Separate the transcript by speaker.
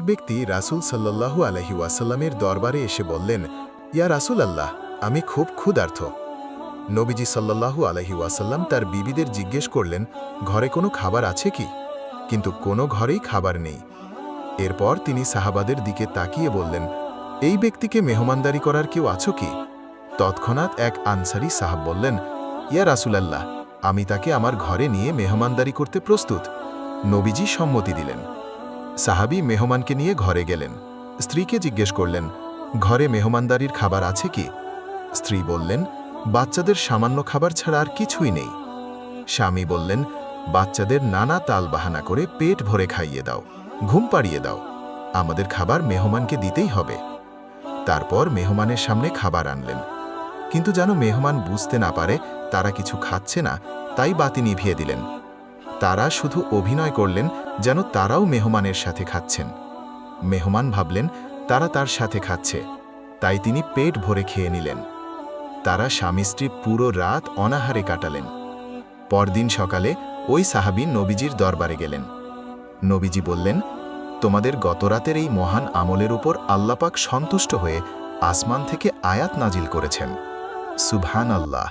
Speaker 1: ব্যক্তি রাসূল সাল্লাল্লাহু আলাইহি ওয়াসাল্লামের দরবারে এসে বললেন, ইয়া রাসূল আল্লাহ, আমি খুব ক্ষুধার্ত। নবীজি সাল্লাল্লাহু আলাইহি ওয়াসাল্লাম তার বিবিদের জিজ্ঞেস করলেন, ঘরে কোনো খাবার আছে কি? কিন্তু কোনো ঘরেই খাবার নেই। এরপর তিনি সাহাবাদের দিকে তাকিয়ে বললেন, এই ব্যক্তিকে মেহমানদারি করার কেউ আছো কি? তৎক্ষণাৎ এক আনসারী সাহাব বললেন, ইয়া রাসূলাল্লাহ, আমি তাকে আমার ঘরে নিয়ে মেহমানদারি করতে প্রস্তুত। নবীজি সম্মতি দিলেন। সাহাবী মেহমানকে নিয়ে ঘরে গেলেন। স্ত্রীকে জিজ্ঞেস করলেন, ঘরে মেহমানদারির খাবার আছে কি? স্ত্রী বললেন, বাচ্চাদের সামান্য খাবার ছাড়া আর কিছুই নেই। স্বামী বললেন, বাচ্চাদের নানা তালবাহানা করে পেট ভরে খাইয়ে দাও, ঘুম পাড়িয়ে দাও, আমাদের খাবার মেহমানকে দিতেই হবে। তারপর মেহমানের সামনে খাবার আনলেন, কিন্তু যেন মেহমান বুঝতে না পারে তারা কিছু খাচ্ছে না, তাই বাতি নিভিয়ে দিলেন। তারা শুধু অভিনয় করলেন যেন তারাও মেহমানের সাথে খাচ্ছেন। মেহমান ভাবলেন তারা তার সাথে খাচ্ছে, তাই তিনি পেট ভরে খেয়ে নিলেন। তারা স্বামী স্ত্রী পুরো রাত অনাহারে কাটালেন। পরদিন সকালে ওই সাহাবী নবীজির দরবারে গেলেন। নবীজি বললেন, তোমাদের গতরাতের এই মহান আমলের উপর আল্লাপাক সন্তুষ্ট হয়ে আসমান থেকে আয়াত নাজিল করেছেন। সুবহানাল্লাহ।